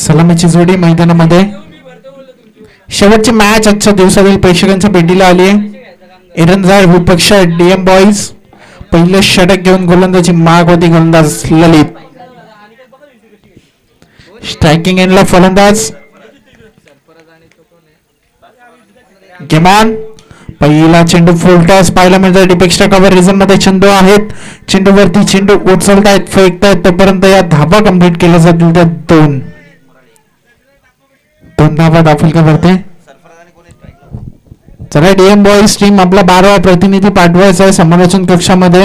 सलामीची जोडी मैदानामध्ये. शेवटची मॅच आजच्या दिवसातील प्रेक्षकांच्या भेटीला आली आहे. एरंजाळ विपक्ष डीएम बॉईज. पहिले षटक घेऊन गोलंदाजी माग होती गोलंदाज ललित. स्ट्रायकिंग एंडला फलंदाज गेमान. पहिला चेंडू फुलटॉस पाहायला मिळतो. डिपेक्स्ट्रा कव्हर रिझन मध्ये चेंडू आहेत. चेंडूवरती चेंडू उचलतायत फेकतायत तोपर्यंत या धाबा कंप्लीट केल्या जातील त्या दोन धाबा दाखल का भरते. चला डीएम बॉईज टीम आपला 12वा प्रतिनिधी पाठवायचा आहे समालोचन कक्षामध्ये.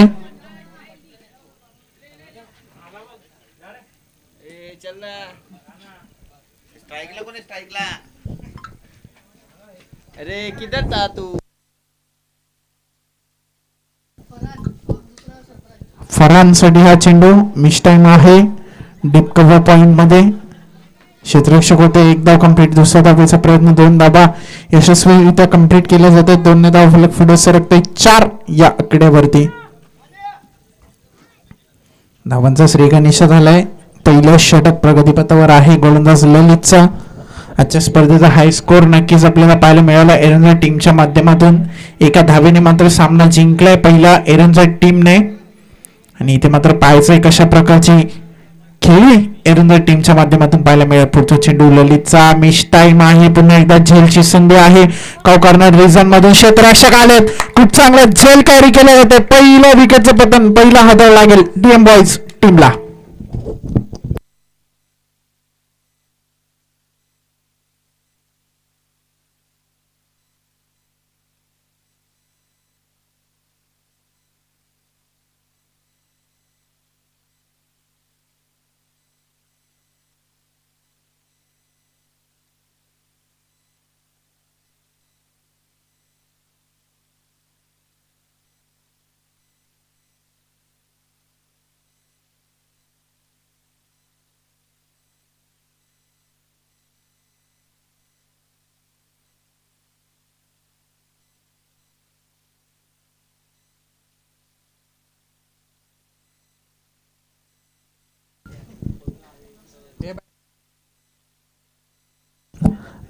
अरे किधर था तू. फरांसाठी हा चेंडू मिस टाइम आहे. डीप कव्हर पॉइंट मध्ये क्षेत्ररक्षक होते. एक धाव कंप्लीट. दुसरा धावेचा प्रयत्न 2 धाबा यशस्वीरित्या कंप्लीट केल्या जाते. 2 धाव फलक पुढे सरकते 4 या आकड्यावरती. धावांचा श्रेयगणेश झालाय. पहिलं षटक प्रगतीपथावर आहे गोलंदाज ललितचा. आजच्या स्पर्धेचा हाय स्कोर नक्कीच आपल्याला पाहायला मिळाला एरंजा टीमच्या माध्यमातून. एका धावेने मात्र सामना जिंकलाय पहिला एरंजा टीमने. आणि इथे मात्र पाहायचंय कशा प्रकारची खेळी एरंजा टीमच्या माध्यमातून पाहायला मिळेल. पुढचा चेंडू ललितचा मिस टाइम आहे. पुन्हा एकदा झेलची संधी आहे. काव कॉर्नर रिझन मधून क्षेत्ररक्षक आलेत. खूप चांगलं झेल कॅरी केलं जाते. पहिलं विकेटचं पतन पहिला हाताला लागेल डीएम बॉईज टीमला.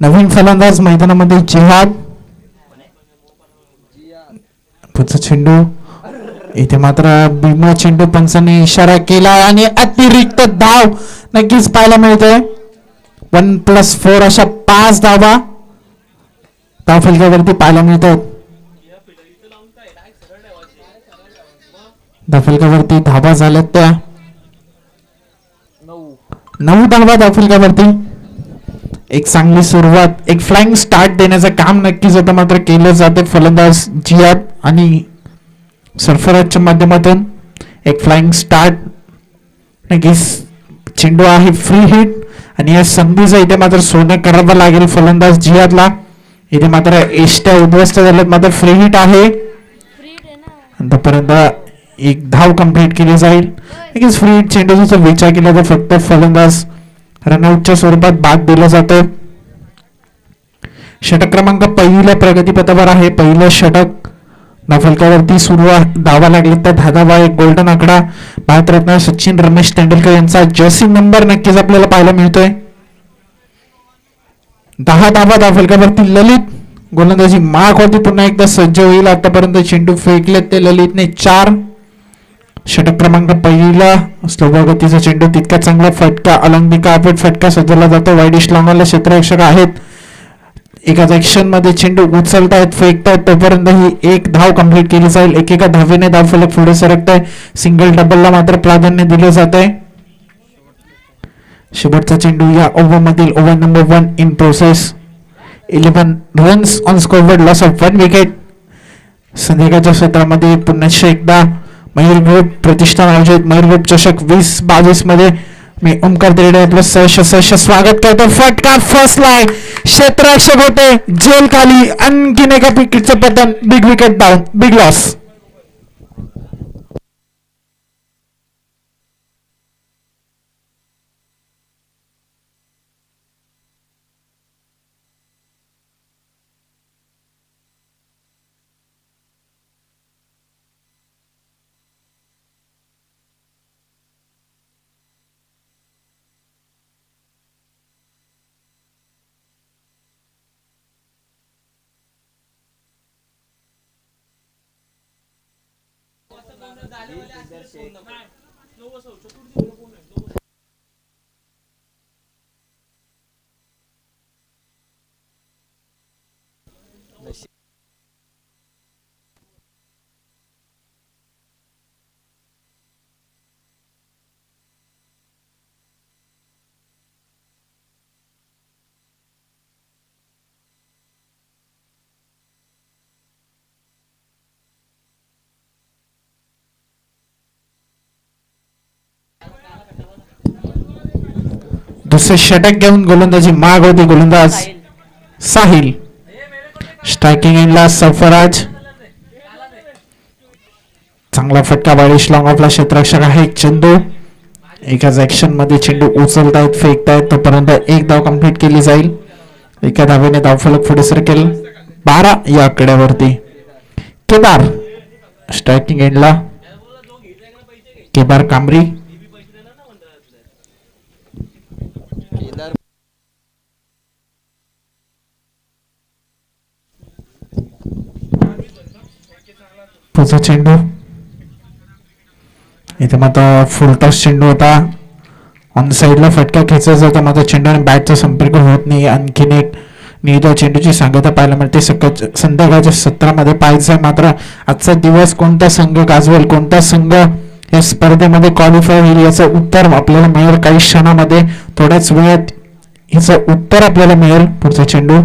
नवीन फलंदाज मैदानामध्ये जिहाद. पुढचा चेंडू इथे मात्र भीमा चेंडू पंचाने इशारा केला आणि अतिरिक्त धाव नक्कीच पाहायला मिळते. 1+4 अशा 5 धावा धाव फलकावरती पाहायला मिळतात. धाव फलकावरती धावा झाल्यात त्या 9 धावा धाव फलकावरती. एक चांगली सुरुवात, एक फ्लाइंग स्टार्ट देण्याचं काम नक्कीच आता मात्र केलं जाते फलंदाज जियाद आणि सरफराजच्या माध्यमातून. एक फ्लाइंग स्टार्ट नक्कीच. चेंडू आहे फ्री हिट आणि या संधीचं इथे मात्र सोनं करावं लागेल फलंदाज जियादला. इथे मात्र एष्ट्या उद्ध्वस्त झाल्यात. मात्र फ्री हिट आहे. आतापर्यंत एक धाव कंप्लीट केली जाईल. नक्कीच फ्री हिट चेंडूचा विचार केला तर फक्त फलंदाज रनआउटच्या स्वरूपात बाद दिलं जातं. षटक क्रमांक पहिल्या प्रगतीपथावर आहे. पहिलं षटक धावफलकावरती सुरू धावा लागले तर 10 धावा. एक गोल्डन आकडा भारतरत्न सचिन रमेश तेंडुलकर यांचा जर्सी नंबर नक्कीच आपल्याला पाहायला मिळतोय. 10 धावा धावफलकावरती. ललित गोलंदाजी माग होती पुन्हा एकदा सज्ज होईल. आतापर्यंत चेंडू फेकले ते ललितने 4. षटक क्रमांक पहिला स्लो गतीचा चेंडू तितका चांगला फटका अलंबिका अपीट फटका सजवला जातो. वाईडिश लावणारे क्षेत्ररक्षक आहेत. एका सेक्शन मध्ये चेंडू उचलतायत फेकतायत तोपर्यंत ही एक धाव कंप्लीट केली जाईल. एकेका धावेने धाव फलक पुढे सरकत आहे. सिंगल डबलला मात्र प्राधान्य दिलं जात आहे. शेवटचा चेंडू या ओव्हर मधील over number 1 in process. 11 runs on scoreboard loss of 1 wicket. संध्याकाळच्या क्षेत्रामध्ये पुन्हा एकदा मयूर ग्रुप प्रतिष्ठान आयोजित मयूर ग्रुप चषक 2022 मध्ये मी ओमकार देरडे आपलं सहर्ष स्वागत करतो. फटका फसलाय. क्षेत्ररक्षक होते जेल खाली. आणखीन एका विकेटचं पतन. Big wicket down. Big loss. दुसरे षटक घेऊन गोलंदाजी माग होती गोलंदाज साहिल. स्ट्रायकिंग एंडला सरफराज. चांगला फटका बारिश लॉंग ऑफला क्षेत्ररक्षक आहे चेंडू. एकाच ऍक्शन मध्ये चेंडू उचलतायत फेकतायत तोपर्यंत एक धाव कंप्लीट केली जाईल. एका धावेने धावफलक पुढे सरकेल 12 या आकड्यावरती. केदार स्ट्रायकिंग एंडला. केदार कांबरी. पुढचा चेंडू इथे मात्र फुलटॉस चेंडू होता. ऑन साइडला फटका खेचायचा जातो मात्र चेंडूने बॅटचा संपर्क होत नाही. आणखीन एक निर्धाव चेंडूची सांगता पाहायला मिळते. संध्याकाळच्या सत्रामध्ये पाहायचं आहे मात्र आजचा दिवस कोणता संघ गाजवेल, कोणता संघ या स्पर्धेमध्ये क्वालिफाय होईल याचं उत्तर आपल्याला मिळेल काही क्षणामध्ये. थोड्याच वेळात याचं उत्तर आपल्याला मिळेल. पुढचा चेंडू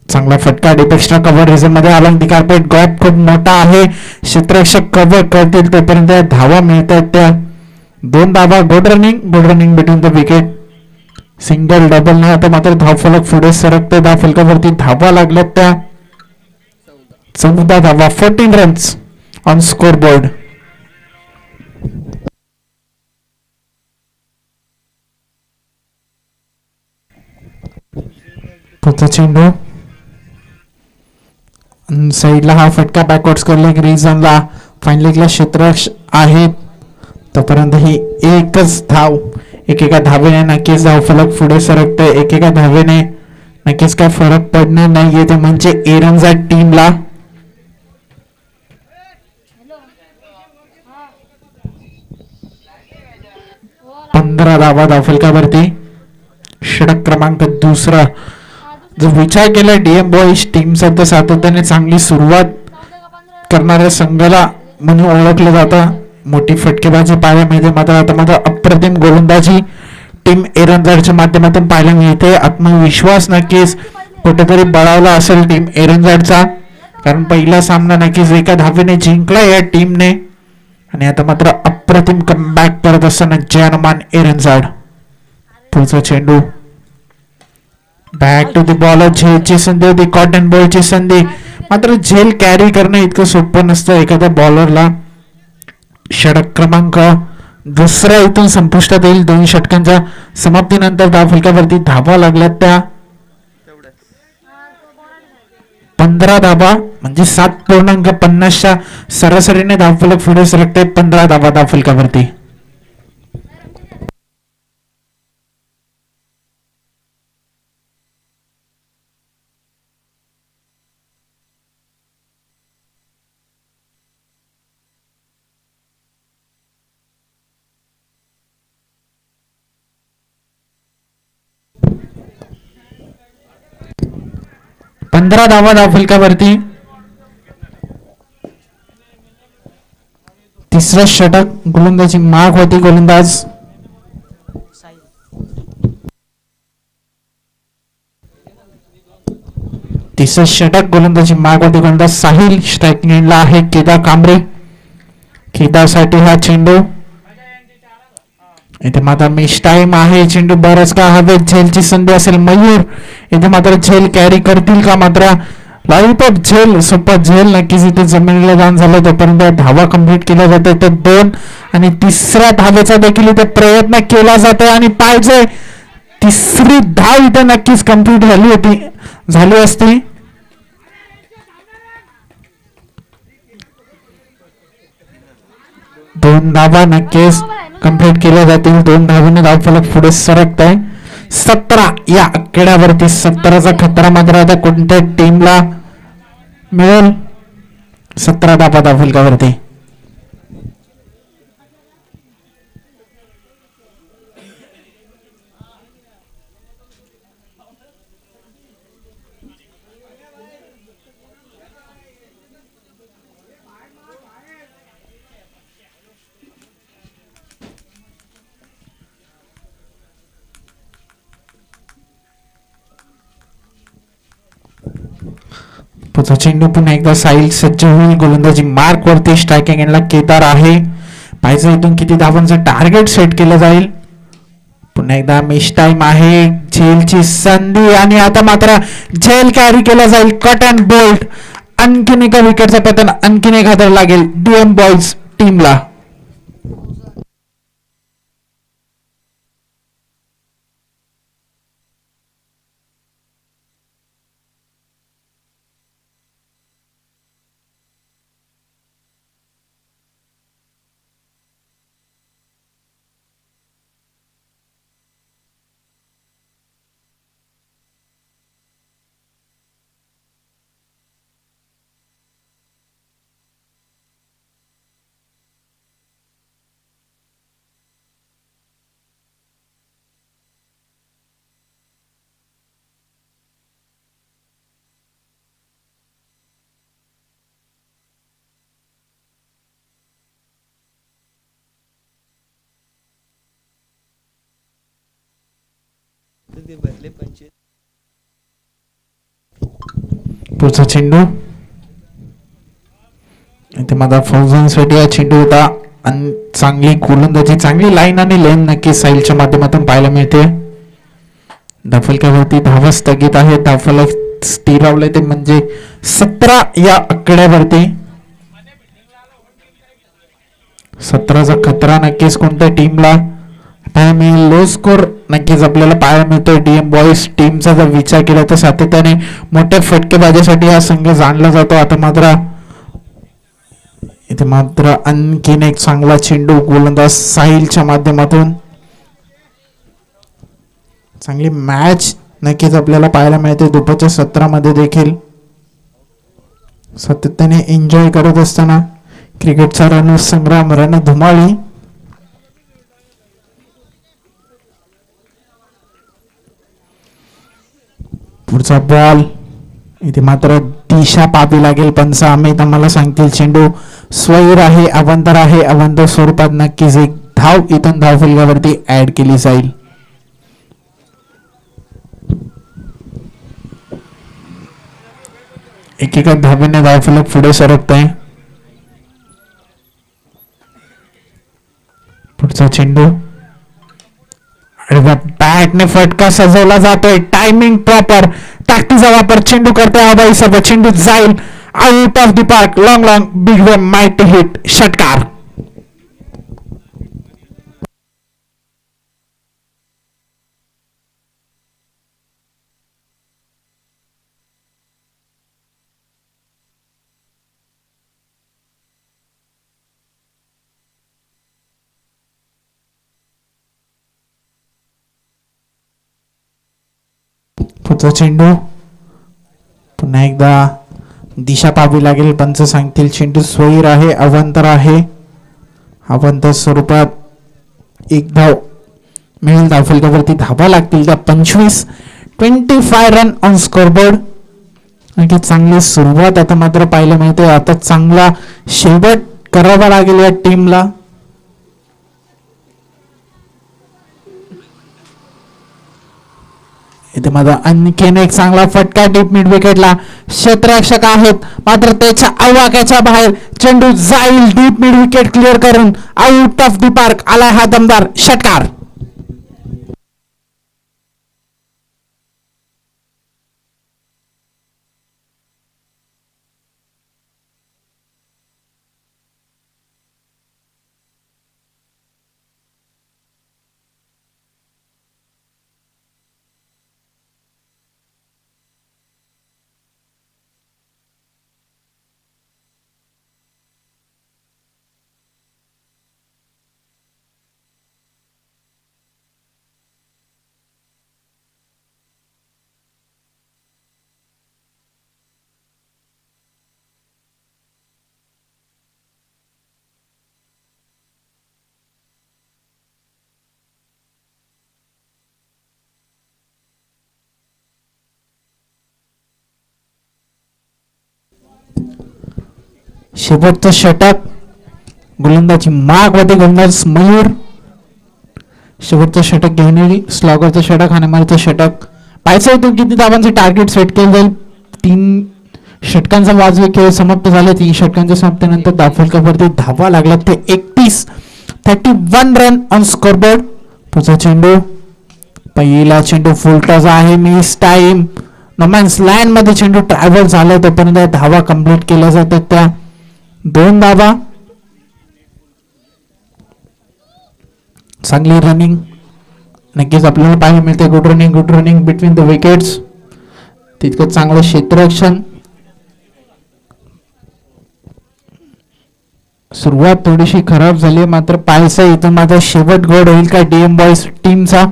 चांगला फटका डिपेक्स्ट्रा कव्हर रिझन मध्ये आला. कार्पेट गॉप खूप मोठा आहे. क्षेत्ररक्षक कव्हर करतील तोपर्यंत धावा मिळतात त्या 2 धावा. Good running between the wicket. Single double नाही आता मात्र धावफलक पुढे सरकते. धावफलकावरती धावा लागल्यात त्या 14 धावा 14 रन्स ऑन स्कोर बोर्ड. पुढचा चेंडू साईडला हा फटका बॅकवर्ड्स करले रिझनला फाईन लेगला क्षेत्र आहेत तोपर्यंत ही एकच धाव. एकेका धावेने नक्कीच धावफलक पुढे सरकते. एकेका धावेने नक्कीच काय फरक पडणार नाहीये ते म्हणजे एरनजा टीमला. पंधरा धावा धावफलकावरती. षटक क्रमांक 2. जर विचार केला डीएम बॉईज टीमचा तर सातत्याने चांगली सुरुवात करणाऱ्या संघाला म्हणून ओळखलं जातं. मोठी फटकेबाजी पाहायला मिळते मात्र आता मात्र अप्रतिम गोलंदाजी टीम एरनजाडच्या माध्यमातून पाहायला मिळते. आत्मविश्वास नक्कीच कुठेतरी बळावला असेल टीम एरनजाडचा कारण पहिला सामना नक्कीच एका धावेने जिंकला या टीमने आणि आता मात्र अप्रतिम कमबॅक करत असताना जयनुमान एरनजाड. पुढचा चेंडू बॅक टू द बॉलर. झेलची संधी होती कॉटन बॉलची संधी मात्र झेल कॅरी करणं इतकं सोपं नसतं एखाद्या बॉलरला. षटक क्रमांक 2 इथून संपुष्टात येईल. 2 षटकांच्या समाप्तीनंतर धावफलकावरती धावा लागल्यात त्या 15 धावा म्हणजे 7.50च्या सरासरीने धावफलक पुढे सरकते. 15 धावा धावफलकावरती. पंधरा धावा धावफलकावरती. तिसरा षटक गोलंदाजी माग होती गोलंदाज तिसरा षटक गोलंदाजी माग होती गोलंदाज साहिल. स्ट्रायकिंग एंडला आहे केदार कांबरे. केदारसाठी हा चेंडू इथे मात्र मिस टाइम आहे. चेंडू बरंच का हवेत. झेलची संधी असेल मयूर. इथे मात्र झेल कॅरी करतील का मात्र लॉलीपॉप झेल सोबत झेल नक्कीच इथे जमिनीला दान झालं तोपर्यंत धावा कंप्लीट केल्या जाते. तर 2 आणि तिसऱ्या धावेचा देखील इथे प्रयत्न केला जातो आणि पाहिजे तिसरी धाव इथे नक्कीच कंप्लीट झाली असती. दोन धावा नक्कीच कंप्लीट केल्या जातील. 2 धावेने धावफलक पुढे सरकत आहे. 17 या आकड्यावरती. 17चा खतरा मात्र आता कोणत्या टीमला मिळेल. 17 धावा धावफलकावरती. पुढचा चेंडू पुन्हा एकदा साईल सज्ज होईल. गोलंदाजी मार्क वरती. स्ट्रायकिंग एंडला केदार आहे. पाहिजे इथून किती धावांचं टार्गेट सेट केलं जाईल. पुन्हा एकदा मिस टाइम आहे. झेलची संधी आणि आता मात्र झेल कॅरी केला जाईल. Cut and bolt. आणखीन एका विकेटचा पतन आणखीन एक हाताला लागेल डीएम बॉयज टीमला. पुढचा चेंडू इथे माझा फौजांसाठी हा चेंडू होता आणि चांगली गोलंदाजी चांगली लाईन आणि लेन नक्की साईलच्या माध्यमातून पाहायला मिळते. धाफलक्यावरती धावा स्थगित आहे. धाफला स्थिरावले ते म्हणजे 17 या आकड्यावरती. 17चा खतरा नक्कीच कोणत्या टीमला लो स्कोर नक्कीच आपल्याला पाहायला मिळतोय. डीएम बॉयज टीमचा जर विचार केला तर सातत्याने मोठ्या फटकेबाजीसाठी हा संघ जाणला जातो. आता मात्र इथे मात्र आणखीन एक चांगला चेंडू गोलंदाज साहिलच्या माध्यमातून. चांगली मॅच नक्कीच आपल्याला पाहायला मिळते. दुपारच्या सत्रामध्ये देखील सातत्याने एन्जॉय करत असताना क्रिकेटचा रणसंग्राम रणधुमाळी. पुढचा बॉल इथे मात्र दिशा पाहावी लागेल. पंच अमित आम्हाला सांगतील चेंडू स्वैर आहे. अवंतर आहे. अवंतर स्वरूपात नक्कीच एक धाव इथून धावफलकावरती ऍड केली जाईल. एकेका धावेने धावफलक पुढे सरकत आहे. पुढचा चेंडू बॅटने फटका सजवला जातोय. Timing proper. ताकदीचा वापर चेंडू करतोय आबाई सर्व. चेंडू जाईल out of the park. Long long big way might hit. षटकार. पुढचा चेंडू पुन्हा एकदा दिशा पाहावी लागेल. पंच सांगतील चेंडू स्वैर आहे. अवंतर आहे. अवंतर स्वरूपात एक धाव मिळेल. धावफलकावरती धावा लागतील त्या 25 रन ऑन स्कोरबोर्ड. आणखी चांगली सुरुवात आता मात्र पाहायला मिळते. आता चांगला शेवट करावा लागेल या टीमला. इथे माझा आणखीन एक चांगला फटका डीप मिड विकेटला. क्षेत्ररक्षक आहेत मात्र त्याच्या आवाक्याच्या बाहेर. चेंडू जाईल डीप मिड विकेट क्लिअर करून आउट ऑफ द पार्क. आलाय हा दमदार षटकार. शेवटचं षटक. गोलंदाजी मागमध्ये गोलंदाज मयूर. शेवटचं षटक घेऊन स्लॉगरचं षटक. हानेमारचं षटक. पाहायचं होतं किती धावांचे टार्गेट सेट केलं जाईल. षटकांचा वाजवी खेळ समाप्त झाले. 3 षटकांच्या समाप्तीनंतर धावफलकावरती धावा लागला ते 31 रन ऑन स्कोरबोर्ड. पुढचा चेंडू, पहिला चेंडू फुलटॉस आहे, मिस टाइम. नोमॅन्स लँड मध्ये चेंडू ट्रॅव्हल झाला, तोपर्यंत धावा कंप्लीट केल्या जातात त्या 2 धावा. चांगली रनिंग नक्कीच आपल्याला पाहायला मिळते. Good running between the wickets. तितकं चांगलं क्षेत्ररक्षण. सुरुवात थोडीशी खराब झाली, मात्र पाहायचं इथं माझा शेवट गोड होईल का डीएम बॉयज टीमचा.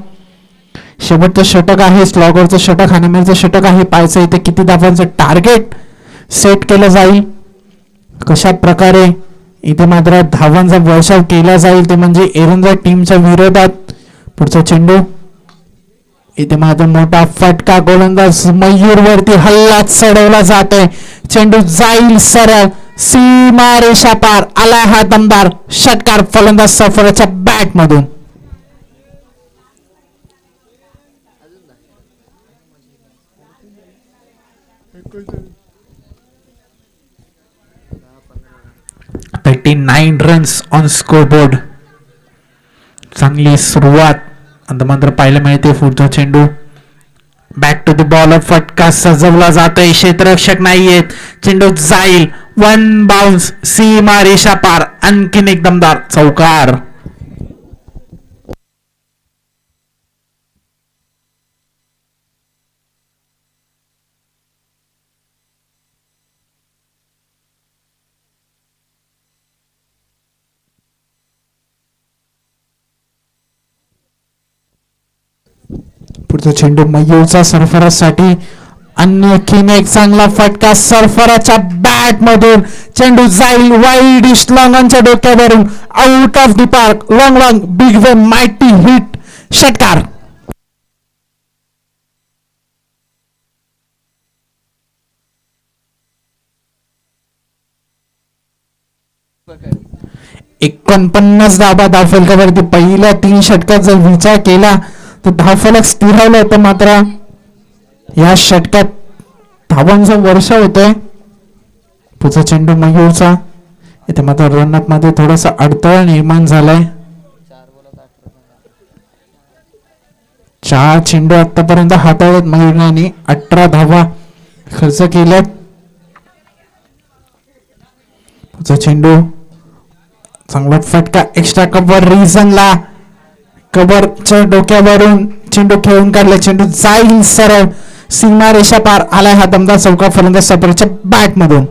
शेवटचं षटक आहे, स्लॉगरचं षटक, हानेमेरचं षटक आहे. पाहायचं इथे किती धावांचं टार्गेट सेट केलं जाईल, कशा प्रकारे इथे मात्र धावांचा वर्षाव केला जाईल, ते म्हणजे एरंजा टीमच्या विरोधात. पुढचा चेंडू, इथे मात्र मोठा फटका, गोलंदाज मयूर वरती हल्ला चढवला जातोय. चेंडू जाईल सरळ सीमा रेषा पार. आला हा दमदार षटकार फलंदाज सरफराजच्या बॅट मधून. $39 रन्स ऑन स्कोरबोर्ड. चांगली सुरुवात आता मात्र पाहायला मिळते. पुढचा चेंडू, बॅक टू द बॉलर, फटका सजवला जातोय, क्षेत्ररक्षक नाहीयेत, चेंडू जाईल, 1 बाउन्स, सीमा रेषा पार. आणखीन एक दमदार चौकार. पुढचा चेंडू मयूरचा सरफराजसाठी. आणखीन एक चांगला फटका सरफराजच्या बॅट मधून. चेंडू जाईल वाईड लॉंगनच्या डोक्यावरून, out of the park. Long big way mighty hit, षटकार. $49 धावा धावफलकावरती. पहिल्या 3 षटकात जर विचार केला तर धावफलक स्थिरावलं होतं, मात्र या षटकात धावांचा वर्षा होतोय. पुढचा चेंडू मयूरचा, इथे मात्र रनअप मध्ये थोडासा अडथळा निर्माण झालाय. 4 चेंडू आतापर्यंत हाताळत मयूरने 18 धावा खर्च केल्यात. पुढचा चेंडू, चांगला फटका एक्स्ट्रा कव्हर रिझनला, कव्हरच्या डोक्यावरून चेंडू खेळून काढला. चेंडू जाईल सरळ सीमा रेषा पार. आलाय हा दमदार चौका फलंदाज सरफराजच्या बॅट मधून.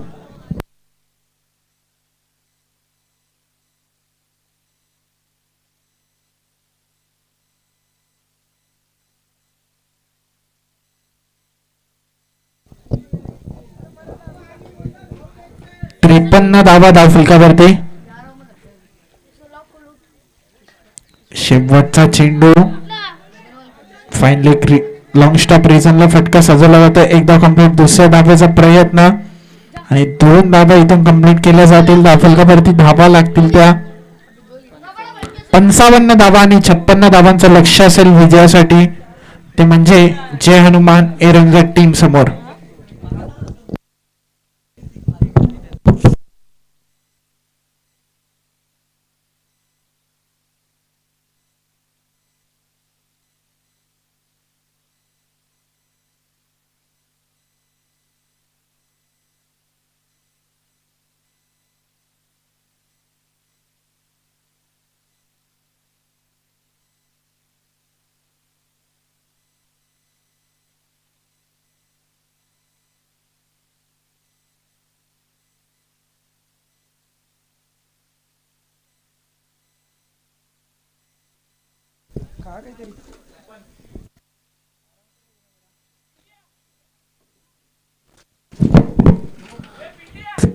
त्रेपन्न धावा धावफलकावरती. शेवटचा चेंडू, फायनली लॉंग स्टॉप रिझनला फटका सजवला जातो. एकदा कंप्लीट, दुसऱ्या धावेचा प्रयत्न आणि 2 धावा इथून कंप्लीट केल्या जातील. धावफलकावरती धावा लागतील त्या 55 धावा आणि 56 धावांचं लक्ष असेल विजयासाठी, ते म्हणजे जय हनुमान एरंजा टीम समोर.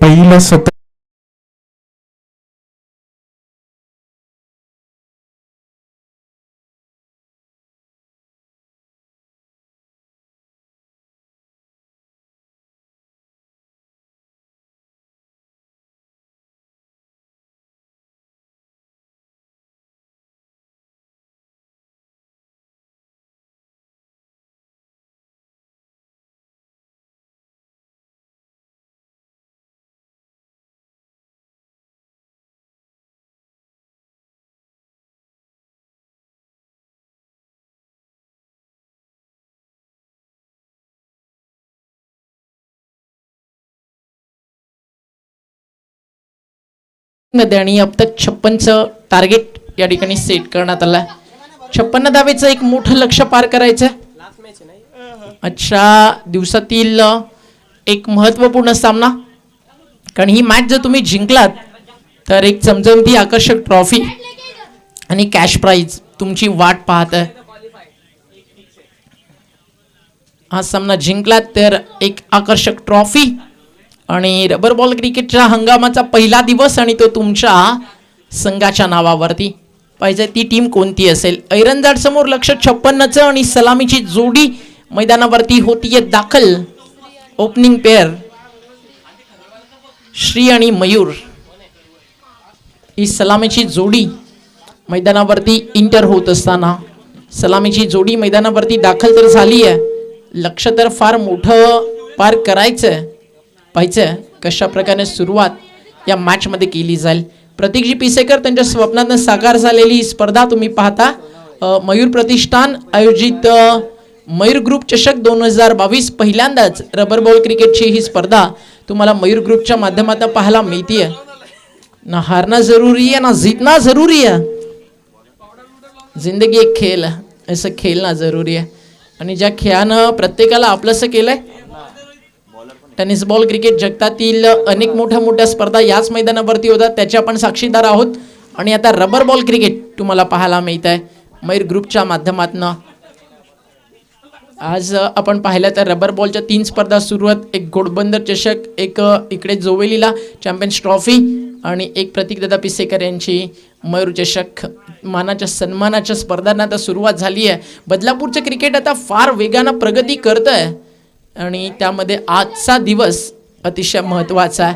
पहिलं मध्ये आणि अब तक 56चं टार्गेट या ठिकाणी सेट करण्यात आलं आहे. 56 धावेचं एक मोठं लक्ष पार करायचं आहे. आजच्या दिवसातील एक महत्त्वपूर्ण सामना, कारण ही मॅच जर तुम्ही जिंकलात तर एक चमचमती आकर्षक ट्रॉफी आणि कॅश प्राइज तुमची वाट पाहत आहे. हा सामना जिंकलात तर एक आकर्षक ट्रॉफी आणि रबर बॉल क्रिकेटच्या हंगामाचा पहिला दिवस, आणि तो तुमच्या संघाच्या नावावरती. पाहिजे ती टीम कोणती असेल. ऐरंजाड समोर लक्ष 56चं आणि सलामीची जोडी मैदानावरती होतीये दाखल. ओपनिंग पेअर श्री आणि मयूर, ही सलामीची जोडी मैदानावरती इंटर होत असताना सलामीची जोडी मैदानावरती दाखल तर झाली आहे. लक्ष तर फार मोठं पार करायचं. पाहिजे कशा प्रकारे सुरुवात या मॅचमध्ये केली जाईल. प्रतीकजी पिसेकर त्यांच्या स्वप्नातनं साकार झालेली स्पर्धा तुम्ही पाहता. मयूर प्रतिष्ठान आयोजित मयूर ग्रुप चषक 2022 पहिल्यांदाच रबर बॉल क्रिकेटची ही स्पर्धा तुम्हाला मयूर ग्रुपच्या माध्यमातून पाहायला मिळतीये. ना हारना जरूरी है ना जीतना जरूरी है. जिंदगी एक खेळ आहे, असं खेळणं जरूरी आहे. आणि ज्या खेळानं प्रत्येकाला आपलंसं केलंय. टेनिस बॉल क्रिकेट जगतातील अनेक मोठ्या स्पर्धा याच मैदानावरती होतात, त्याचे आपण साक्षीदार आहोत. आणि आता रबर बॉल क्रिकेट तुम्हाला पाहायला मिळत आहे मयूर ग्रुपच्या माध्यमातून. आज आपण पाहिलं तर रबर बॉलच्या 3 स्पर्धा सुरू आहेत. एक घोडबंदर चषक, एक इकडे जोवेलीला चॅम्पियन्स ट्रॉफी आणि एक प्रतीकदादा पिसेकर यांची मयूर चषक मानाच्या सन्मानाच्या स्पर्धांना आता सुरुवात झाली आहे. बदलापूरचं क्रिकेट आता फार वेगानं प्रगती करत आहे आणि त्यामध्ये आजचा दिवस अतिशय महत्त्वाचा आहे.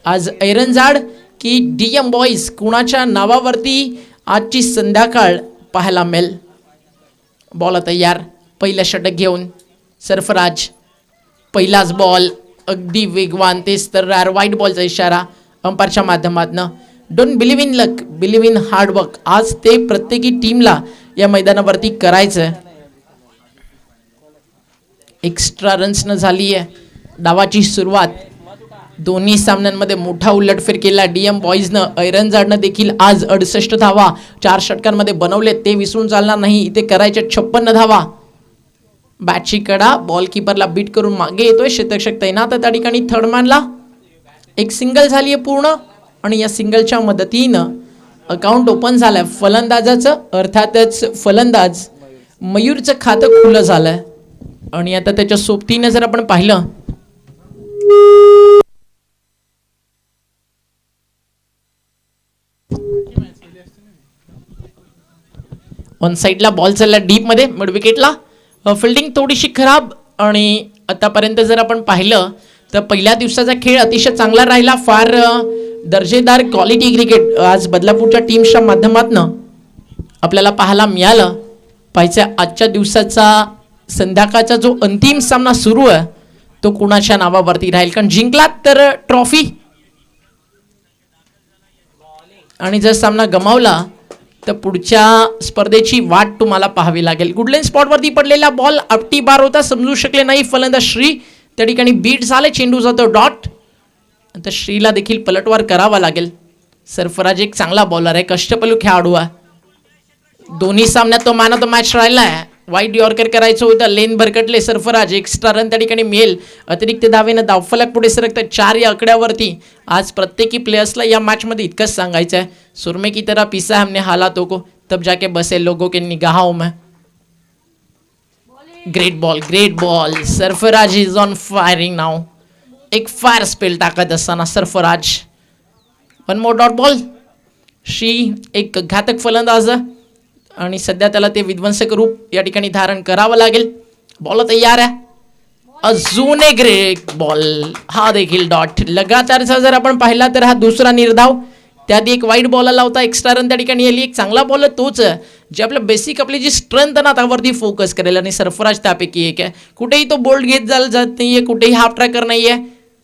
आज ऐरंजाड की DM बॉईज कुणाच्या नावावरती आजची संध्याकाळ पाहायला मिळेल. बॉल तयार, पहिलं षटक घेऊन सरफराज. पहिलाच बॉल अगदी वेगवान, तेच तर व्हाईट बॉलचा इशारा अंपायरच्या माध्यमातून. Don't believe in luck, believe in hard work. आज ते प्रत्येकी टीमला या मैदानावरती करायचं. एक्स्ट्रा रन्सनं झाली आहे डावाची सुरुवात. दोन्ही सामन्यांमध्ये मोठा उलटफेर केला DM बॉईजनं. ऐरंजाडनं देखील आज 68 धावा 4 षटकांमध्ये बनवले, ते विसरून चालणार नाही. इथे करायचे 56 धावा. बॅटची कडा बॉलकीपरला बीट करून मागे येतोय. शतक तैनात त्या ठिकाणी थर्डमॅनला. एक सिंगल झाली आहे पूर्ण आणि या सिंगलच्या मदतीनं अकाउंट ओपन झालंय फलंदाजाचं. अर्थातच फलंदाज मयूरचं खातं खुलं झालंय. आणि आता त्याच्या सोबतीनं जर आपण पाहिलं ऑन साईडला बॉल चालला डीप मध्ये मिड विकेटला. फिल्डिंग थोडीशी खराब. आणि आतापर्यंत जर आपण पाहिलं तर पहिल्या दिवसाचा खेळ अतिशय चांगला राहिला. फार दर्जेदार क्वालिटी क्रिकेट आज बदलापूरच्या टीमच्या माध्यमातून आपल्याला पाहायला मिळालं. पाहिजे आजच्या दिवसाचा संध्याकाळचा जो अंतिम सामना सुरू आहे तो कुणाच्या नावावरती राहील. कारण जिंकलात तर ट्रॉफी आणि जर सामना गमावला तर पुढच्या स्पर्धेची वाट तुम्हाला पाहावी लागेल. गुडलेन स्पॉटवरती पडलेला बॉल आपटी बार होता, समजू शकले नाही फलंदाज श्री. त्या ठिकाणी बीट झाले, चेंडू जातो डॉट. तर श्रीला देखील पलटवार करावा लागेल. सरफराज एक चांगला बॉलर आहे, कष्टपलू खेळाडू आहे. दोन्ही सामन्यात तो मॅन ऑफ द मॅच राहिला आहे. वाईट यॉर्कर करायचं होतं, लेन भरकटले सरफराज. एक्स्ट्रा रन त्या ठिकाणी मिळेल. अतिरिक्त धावेनं धावफलक पुढे सरकतात 4 या आकड्यावरती. आज प्रत्येकी प्लेयर्सला या मॅचमध्ये इतकंच सांगायचं आहे, सुरमे की तरह पिसा हमने हालातों को तब जाके बसे लोगों के निगाहों में. Great ball. Sarfaraz is on firing now. एक फायर स्पेल टाकत असताना Sarfaraz. 1 more dot ball. Shri एक घातक फलंदाज आणि सध्या त्याला ते विध्वंसक रूप या ठिकाणी धारण करावं लागेल. बॉल तयार आहे. अजून एक ग्रेट बॉल, हा देखील डॉट. लगातारचा जर आपण पाहिला तर हा दुसरा निर्धाव. त्यात एक वाईट बॉल आला होता, एक्स्ट्रा रन त्या ठिकाणी आली. एक चांगला बॉल तोच जे आपलं बेसिक आपली जी स्ट्रेंथ ना त्यावरती फोकस करेल आणि सरफराज त्यापैकी एक आहे. कुठेही तो बोल्ड घेत जात नाहीये, कुठेही हाफ ट्रॅकर नाहीये.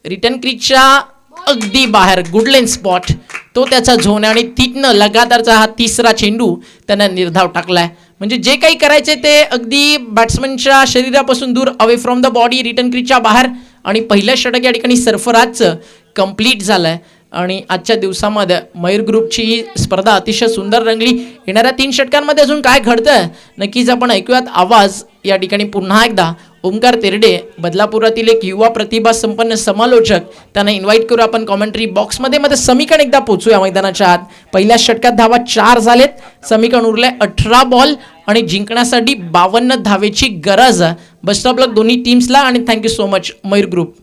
रिटर्न क्रीजच्या अगदी बाहेर गुडलेन स्पॉट तो त्याचा झोन आहे आणि तिथनं लगातारचा हा तिसरा चेंडू त्यानं निर्धाव टाकलाय. म्हणजे जे काही करायचे ते अगदी बॅट्समनच्या शरीरापासून दूर, away from the body, return क्रीजच्या बाहेर. आणि पहिलं षटक या ठिकाणी सरफराजचं कंप्लीट झालंय. आणि आजच्या दिवसामध्ये मयूर ग्रुपची ही स्पर्धा अतिशय सुंदर रंगली. येणाऱ्या 3 षटकांमध्ये अजून काय घडतंय नक्कीच आपण ऐकूयात. आवाज या ठिकाणी पुन्हा एकदा ओमकार तेरडे, बदलापुरातील एक युवा प्रतिभा संपन्न समालोचक, त्यांना इन्व्हाइट करू आपण कॉमेंट्री बॉक्समध्ये. समीकरण एकदा पोचूया मैदानाच्या आत. पहिल्या षटकात धावा 4 झालेत. समीकरण उरले 18 बॉल आणि जिंकण्यासाठी 52 धावेची गरज. बेस्ट ऑफ लक दोन्ही टीम्सला आणि thank you so much Mayur group.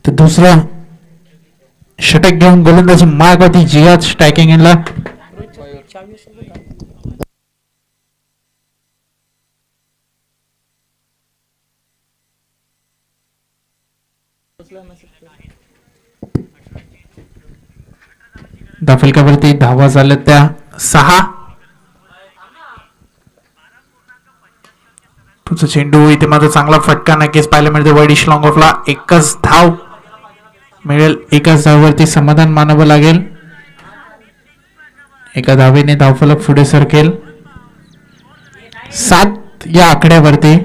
तर दुसरा षटक घेऊन गोलंदाजी मार्गवरती जिहाद स्ट्रायकिंग एंडला. धाफलकावरती धावा झाल्या त्या 6. तुझं चेंडू इथे मात्र चांगला फटका नक्कीच पाहायला मिळते. वाईडिश लॉंग ऑफला एकच धाव मिळेल. एकाच धाववरती समाधान मानावं लागेल. एका धावेने धावफलक पुढे सरकेल. 7 या आकड्यावरती.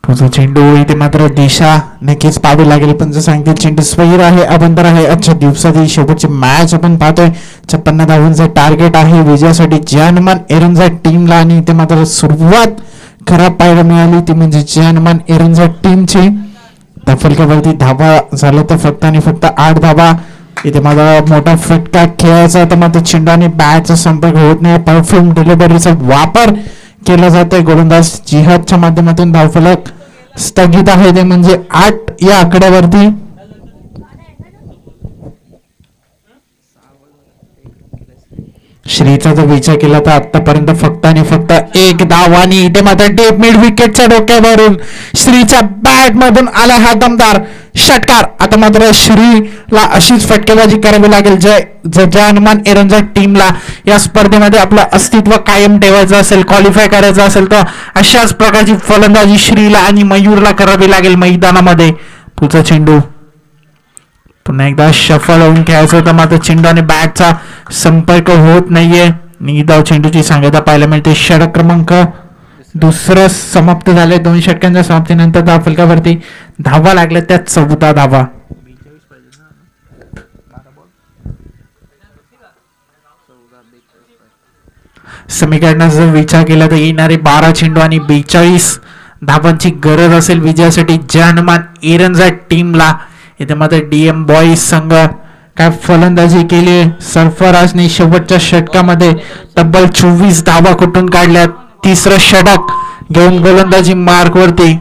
तुझा चेंडू इथे मात्र दिशा नक्कीच पाहावी लागेल. पण जर सांगते चेंडू स्वैर आहे, अबंतर आहे. आजच्या दिवसातील शेवटची मॅच आपण पाहतोय. 56 धावांचं टार्गेट आहे विजयासाठी जानमान एरनजा टीमला. आणि इथे मात्र सुरुवात खराब पाहायला मिळाली ती म्हणजे जानमान एरनजा टीमची. फलकावरती धावा झालं तर फक्त आणि फक्त 8 धावा. इथे माझा मोठा फटका खेळायचा तर मात्र चेंडू आणि बॅटचा संपर्क होत नाही. परफ्यूम डिलिव्हरीचा वापर केला जातोय. गोलंदाज जिहादच्या माध्यमातून धावफलक स्थगित आहे ते म्हणजे 8 या आकड्यावरती. श्रीचा जर विचार केला तर आतापर्यंत फक्त आणि फक्त 1 धाव आणि इथे मात्र डीप मिड विकेटच्या डोक्यावरून श्रीच्या बॅट मधून आला हा दमदार षटकार. आता मात्र श्रीला अशीच फटकेबाजी करावी लागेल जर जानमान एरनजा टीमला या स्पर्धेमध्ये आपलं अस्तित्व कायम ठेवायचं असेल, क्वालिफाय करायचं असेल तर अशाच प्रकारची फलंदाजी श्रीला आणि मयूरला करावी लागेल मैदानामध्ये. पुढचा चेंडू पुन्हा एकदा शफल होऊन खेळायचं होतं मात्र चेंडू आणि बॅटचा संपर्क होत नाहीये. निधाव चेंडूची सांगता पाहायला मिळते. षटक क्रमांक 2 समाप्त झाले. 2 षटकांच्या समाप्तीनंतर धाव फलकावरती धावा लागल्या त्या 14 धावा. समीकरणाचा जर विचार केला तर येणारे 12 चेंडू आणि 42 धावांची गरज असेल विजयासाठी जानमान एरनजा टीमला. इथे मात्र डीएम बॉईज संघ काय फलंदाजी केली. सरफराजने शेवटच्या षटकामध्ये तब्बल 24 धावा कुठून काढल्या. तिसरं षटक घेऊन गोलंदाजी मार्कवरती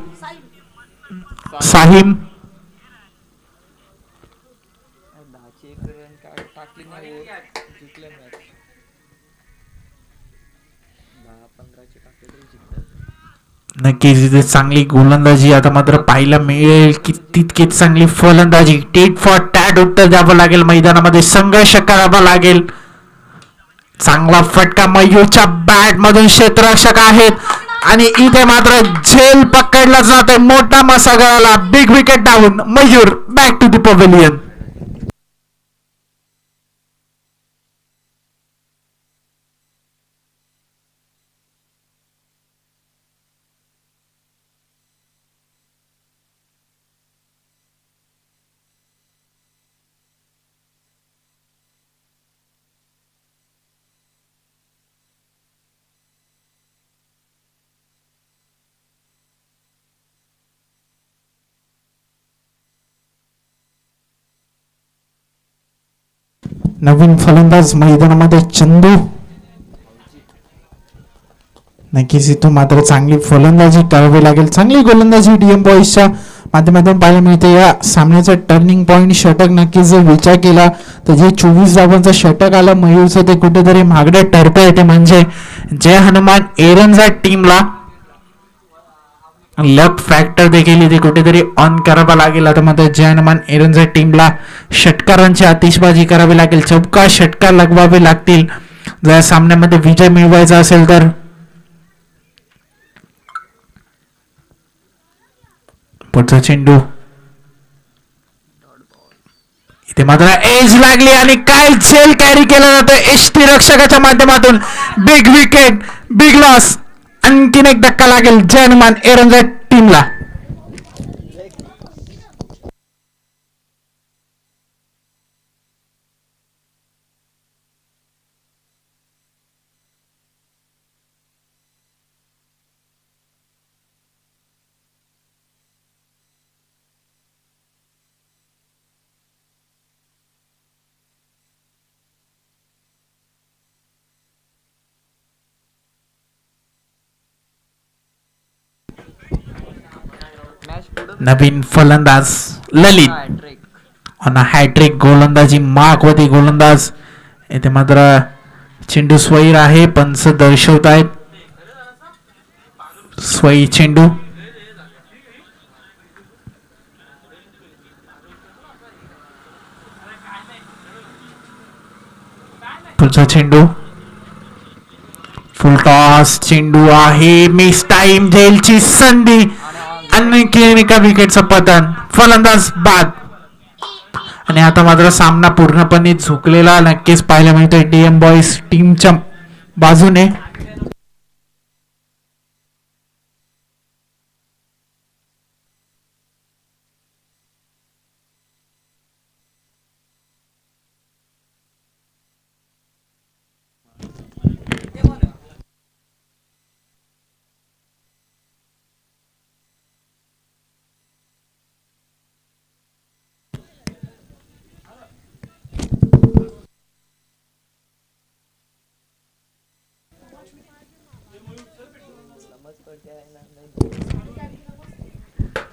साहिम. नक्कीच इथे चांगली गोलंदाजी आता मात्र पाहायला मिळेल की तितकीच चांगली फलंदाजी. टेट फॉर टॅट उत्तर द्यावं लागेल. मैदानामध्ये संघर्ष करावा लागेल. चांगला फटका मयूरच्या बॅट मधून क्षेत्ररक्षक आहेत आणि इथे मात्र झेल पकडला जातोय. मोठा मसागळाला big wicket down. Mayur back to the pavilion. नवीन फलंदाज मैदानामध्ये चंदू. नक्कीच इथून मात्र चांगली फलंदाजी करावी लागेल. चांगली गोलंदाजी डीएम बॉईजच्या माध्यमातून पाहायला मिळते. या सामन्याचा टर्निंग पॉईंट षटक नक्कीच जर विचार केला तर जे 24 धावांचं षटक आलं मयूरचं ते कुठेतरी मागडे ठरतं येते. म्हणजे जय हनुमान एरनचा टीमला लक फॅक्टर देखील इथे कुठेतरी ऑन करावा लागेल. आता मात्र जय हनुमान एरनच्या टीमला षटकारांची आतिषबाजी करावी लागेल. चौका षटकार लगवावे लागतील जर या सामन्यामध्ये विजय मिळवायचा असेल तर. पुढचा चेंडू इथे मात्र एज लागली आणि काय झेल कॅरी केलं जातं एष्टी रक्षकाच्या माध्यमातून. Big wicket, big loss. आणखीन एक धक्का लागेल जय हनुमान एरनच्या टीमला. नवीन फलंदाज ललित ऑन हॅट्रिक गोलंदाजी मागवती गोलंदाज. इथे मात्र चेंडू स्वैर आहे. पंच दर्शवत आहेत स्वैर चेंडू. पुढचा चेंडू फुल टॉस चेंडू आहे. मिस टाइम झेलची संधी. आणखी एका विकेटचं पतन. फलंदाज बाद. आणि आता मात्र सामना पूर्णपणे झुकलेला नक्कीच पाहायला मिळतोय डीएम बॉईज टीमच्या बाजूने.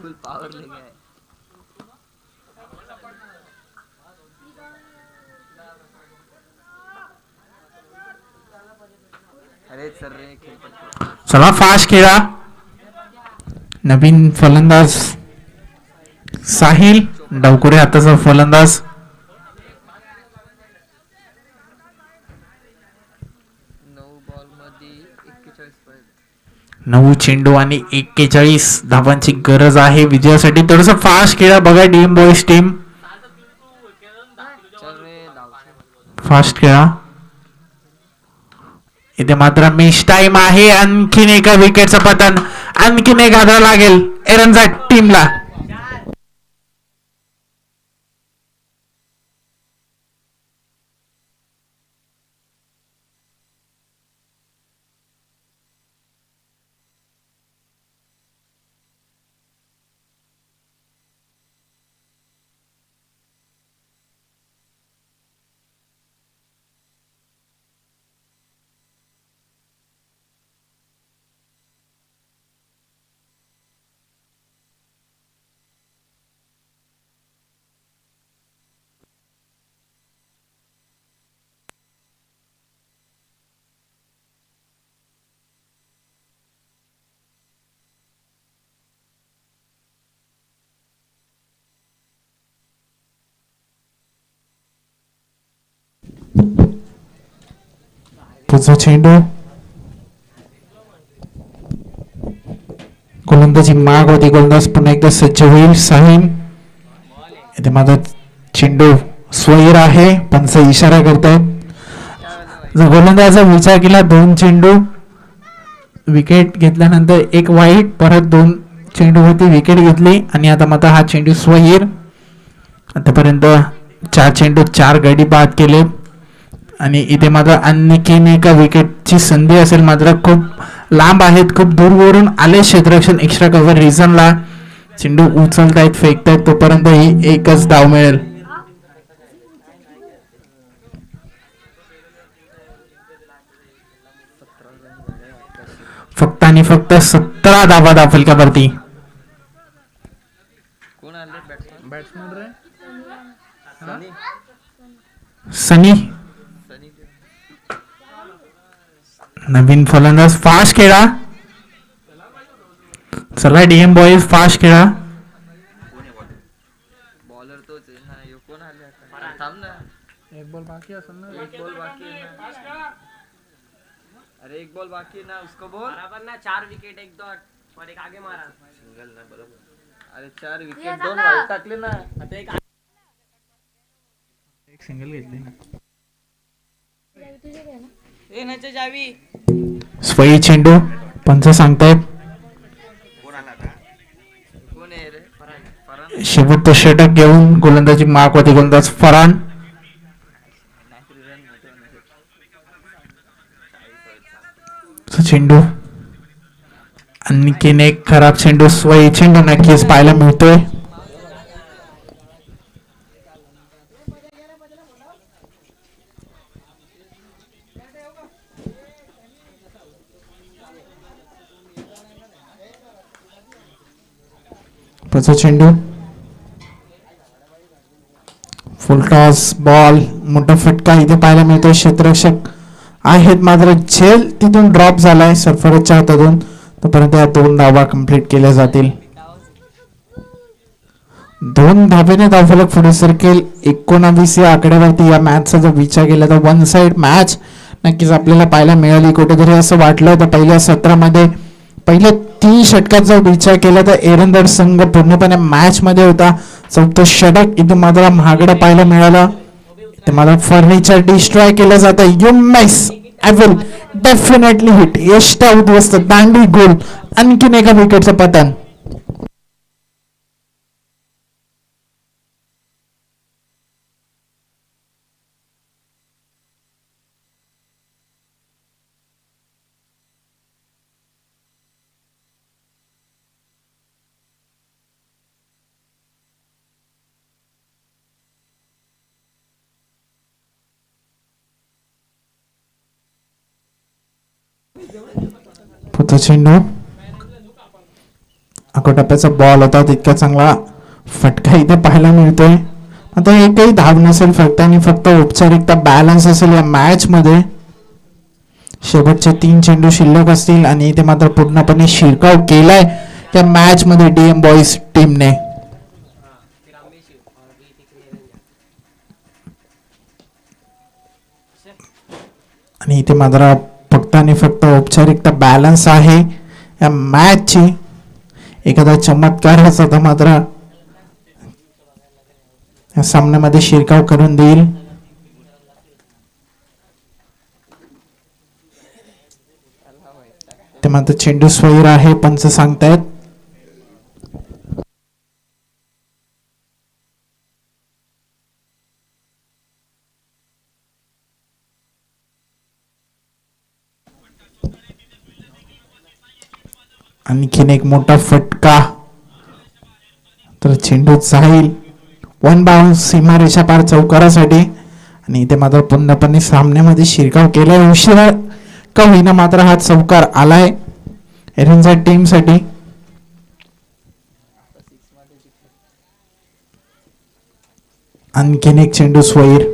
फुल पावर ले गए. अरे सर रे खेळ पडतो. चला फास्ट खेळा. नवीन फलंदाज साहिल डावकुरे हाताचा फलंदाज. 9 चेंडू आणि 41 धावांची गरज आहे विजयासाठी. थोडस फास्ट खेळा बघा डीएम बॉईज टीम. फास्ट खेळा. इथे मात्र मिस टाइम आहे. आणखीन एका विकेटचं पतन. आणखीन एक हादरा लागेल एरनच्या टीमला. पुढचा चेंडू गोलंदाजी माग होती. गोलंदाज पुन्हा एकदा सज्ज होईल. साहिल इथे माझा चेंडू स्वैर आहे. पंच इशारा करतायत. जर गोलंदाजाचा विचार केला 2 चेंडू विकेट घेतल्यानंतर एक वाईट परत 2 चेंडू होती विकेट घेतली आणि आता मात्र हा चेंडू स्वैर. आतापर्यंत 4 चेंडू 4 गडी बाद केले आणि इथे मात्र आणखीन एका विकेटची संधी असेल. मात्र खूप लांब आहेत. खूप दूरवरून आले क्षेत्ररक्षण एक्स्ट्रा कव्हर रिझनला. चेंडू उचलतायत फेकतायत तोपर्यंत ही एकच धाव मिळेल. फक्त आणि फक्त 17 धावा दाखल का वरती. कोण आले बॅट्समन बॅट्समन रे सनी सनी सनी नवीन फलंदाज फास्ट खेळा. चला डीएम बॉईज फास्ट खेळा. बॉलर तोच आहे ना. यो कोण आले आता थांब ना. एक बॉल बाकी असेल ना. एक बॉल बाकी है ना. अरे एक बॉल बाकी है ना. उसको बोल बराबर ना 4 विकेट 1 डॉट और एक आगे मारा सिंगल ना बरोबर. अरे 4 विकेट 2 वाईट टाकले ना. आता एक एक सिंगल घेतली ना. ए नचे जावी स्वयी चेंडू पंच सांगतायत. कोण आहे रे फरान. शेवटचं षटक घेऊन गोलंदाजी मार्कवरती गोलंदाज फरान. चेंडू आणखीन एक खराब चेंडू. स्वयी चेंडू नक्कीच पाहायला मिळतोय. चेंडू फुल टॉस बॉल. मोठा फटका इथे पाहायला मिळतोय. क्षेत्ररक्षक आहेत मात्र झेल तिथून ड्रॉप झालाय सरफराजच्या हातातून. तोपर्यंत या 2 धावा कंप्लीट केल्या जातील. 2 धावेने धावफलक पुढे सरकेल. 19 या आकड्यावरती या मॅचचा जर विचार केला तर 1 साइड मॅच नक्कीच आपल्याला पाहायला मिळाली. कुठेतरी असं वाटलं होतं पहिल्या सत्रामध्ये पहिल्या 3 षटकात जर विचार केला तर एरंदर संघ पूर्णपणे मॅच मध्ये होता. 4थं षटक इथं मात्र महागडं पाहायला मिळालं. ते मला फर्निचर डिस्ट्रॉय केलं जातं. You miss I will definitely hit. यष्टा उद्ध्वस्त दांडी गोल. आणखीन एका विकेटचं पतन. पुढचा चेंडू टप्प्याचा बॉल होता. तितका चांगला फटका इथे पाहायला मिळतोय. आता एकही धाव नसेल फक्त आणि फक्त औपचारिकता बॅलन्स असेल या मॅच मध्ये. शेवटचे 3 चेंडू शिल्लक असतील आणि इथे मात्र पूर्णपणे शिरकाव केलाय या मॅच मध्ये डीएम बॉईज टीमने. आणि इथे मात्र फक्त आणि फक्त औपचारिकता बॅलन्स आहे या मॅचची. एखादा चमत्कारच आता मात्र या सामन्यामध्ये शिरकाव करून देईल. ते मात्र चेंडू स्वैर आहे पंच सांगतायत. आणखीन एक मोठा फटका तर चेंडू जाईल 1 बाउन्स सीमारेषा पार चौकारासाठी. आणि इथे मात्र पूर्णपणे सामन्यामध्ये शिरकाव केलाय. उशिरा का होईना मात्र हा चौकार आलाय एरंजा टीम साठी. आणखीन एक चेंडू स्वैर.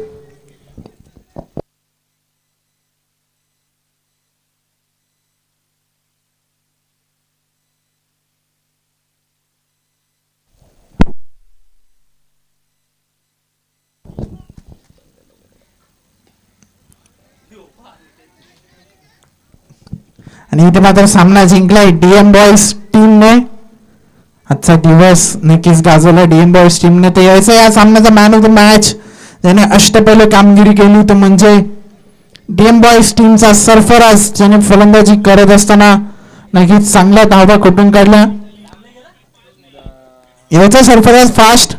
आणि इथे मात्र सामना जिंकलाय डीएम बॉईज टीमने. आजचा दिवस नक्कीच गाजवला डीएम बॉईज टीमने. ते यायचं या सामन्याचा मॅन ऑफ द मॅच ज्याने अष्टपैलू कामगिरी केली तो म्हणजे डीएम बॉईज टीमचा सरफराज, ज्याने फलंदाजी करत असताना नक्कीच चांगल्या धावा कुठून काढल्या. याचा सरफराज फास्ट